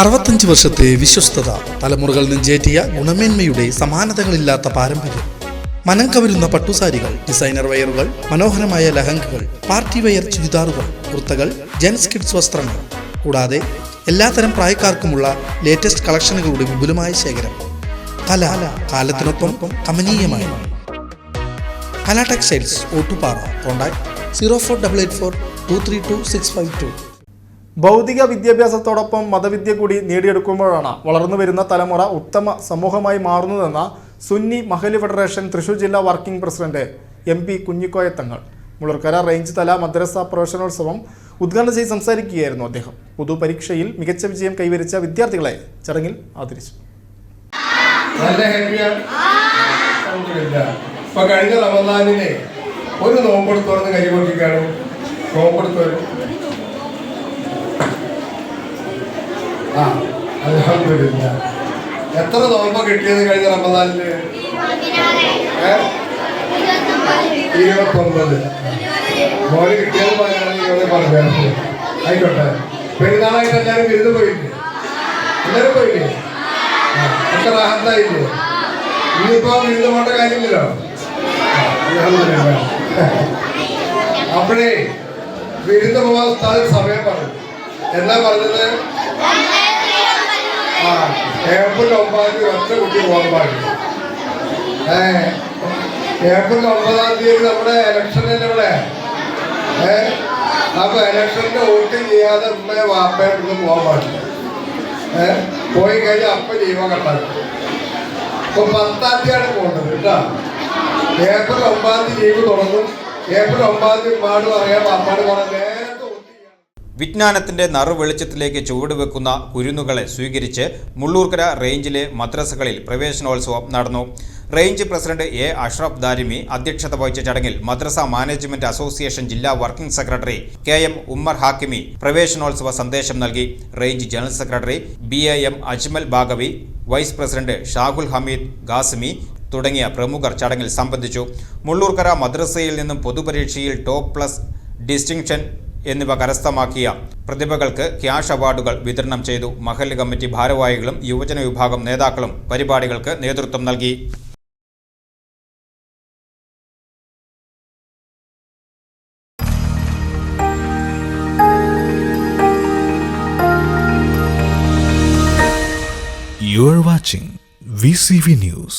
65 വർഷത്തെ വിശ്വസ്തത, തലമുറകൾ നെഞ്ചേറ്റിയ ഗുണമേന്മയുടെ സമാനതകളില്ലാത്ത പാരമ്പര്യം. മനം കവരുന്ന പട്ടുസാരികൾ, ഡിസൈനർ വെയറുകൾ, മനോഹരമായ ലഹങ്കകൾ, പാർട്ടി വെയർ ചുരിദാറുകൾ, കുർത്തകൾ, ജെൻസ് കിഡ്സ് വസ്ത്രങ്ങൾ, കൂടാതെ എല്ലാത്തരം പ്രായക്കാർക്കുമുള്ള ലേറ്റസ്റ്റ് കളക്ഷനുകളുടെ വിപുലമായ ശേഖരം. കല കാലത്തിനൊപ്പം കമനീയമായി. കല ടെക്സ്റ്റൈൽസ്, ഓട്ടുപാറ. കോൺടാക്ട് 0488423265. ഭൗതിക വിദ്യാഭ്യാസത്തോടൊപ്പം മതവിദ്യ കൂടി നേടിയെടുക്കുമ്പോഴാണ് വളർന്നു വരുന്ന തലമുറ ഉത്തമ സമൂഹമായി മാറുന്നതെന്ന സുന്നി മഹല്ല് ഫെഡറേഷൻ തൃശൂർ ജില്ലാ വർക്കിംഗ് പ്രസിഡന്റ് MP കുഞ്ഞിക്കോയ തങ്ങൾ മുള്ളൂർക്കര റേഞ്ച് തല മദ്രസ പ്രവേശനോത്സവം ഉദ്ഘാടനം ചെയ്ത് സംസാരിക്കുകയായിരുന്നു അദ്ദേഹം. പൊതുപരീക്ഷയിൽ മികച്ച വിജയം കൈവരിച്ച വിദ്യാർത്ഥികളെ ചടങ്ങിൽ ആദരിച്ചു. കഴിഞ്ഞ റമദാനിനെ ഒരു നോമ്പെടുത്തോന്ന് കൈകൊണ്ടിരിക്കുകയാണ്. നോമ്പെടുത്തോരും അൽഹംദുലില്ലാ. എത്ര നോമ്പ കിട്ടിയത് കഴിഞ്ഞ റമദാനില്? 29. മോന് കിട്ടിയത് പറഞ്ഞു. ആയിക്കോട്ടെ. പെരുന്നാളായിട്ട് എല്ലാവരും വിരുന്ന് പോയില്ലേ? എല്ലാവരും പോയില്ലേ? ഒക്കെ റാഹത്തായില്ലേ? ഇനിയിപ്പോ വിരുന്ന് പോകേണ്ട കാര്യമില്ലല്ലോ. അപ്പോഴേ വിരുന്ന് പോകാൻ ഉസ്താദ് സമയം പറഞ്ഞു. എന്നാ പറഞ്ഞത്? ഏപ്രിൽ 9 ഒറ്റ കുട്ടി പോകാൻ പാടില്ല. ഏപ്രിൽ 9 നമ്മുടെ ഇലക്ഷനല്ലേ ഇവിടെ. അപ്പൊ ഇലക്ഷന്റെ വോട്ട് ചെയ്യാതെ ഉമ്മയെ വാപ്പയായിട്ടൊന്നും പോകാൻ പാടില്ല. പോയി കഴിഞ്ഞാൽ അപ്പൊ ലീവ കട്ടാക്കും. ഇപ്പൊ 10-ാം തീയതിയാണ് പോകേണ്ടത് കേട്ടോ. ഏപ്രിൽ 9 ലീവ് തുടങ്ങും. ഏപ്രിൽ 9 ഉമ്മാട് പറയാം, വാപ്പാട് പറയാം. വിജ്ഞാനത്തിന്റെ നറുവെളിച്ചത്തിലേക്ക് ചുവടുവെക്കുന്ന കുരുന്നുകളെ സ്വീകരിച്ച് മുള്ളൂർക്കര റേഞ്ചിലെ മദ്രസകളിൽ പ്രവേശനോത്സവം നടന്നു. Range president A. Ashraf Darimi അധ്യക്ഷത വഹിച്ച ചടങ്ങിൽ മദ്രസ മാനേജ്മെന്റ് അസോസിയേഷൻ ജില്ലാ working secretary KM Ummer Hakimi പ്രവേശനോത്സവ സന്ദേശം നൽകി. Range general secretary BAM Ajmal Baqavi, vice president Shahul Hameed Qasimi തുടങ്ങിയ പ്രമുഖർ ചടങ്ങിൽ സംബന്ധിച്ചു. മുള്ളൂർക്കര മദ്രസയിൽ നിന്നും പൊതുപരീക്ഷയിൽ ടോപ്പ് പ്ലസ്, ഡിസ്റ്റിങ്ഷൻ എന്നിവ കരസ്ഥമാക്കിയ പ്രതിഭകൾക്ക് ക്യാഷ് അവാർഡുകൾ വിതരണം ചെയ്തു. മഹല്ല് കമ്മിറ്റി ഭാരവാഹികളും യുവജന വിഭാഗം നേതാക്കളും പരിപാടികൾക്ക് നേതൃത്വം നൽകി. You are watching VCV News.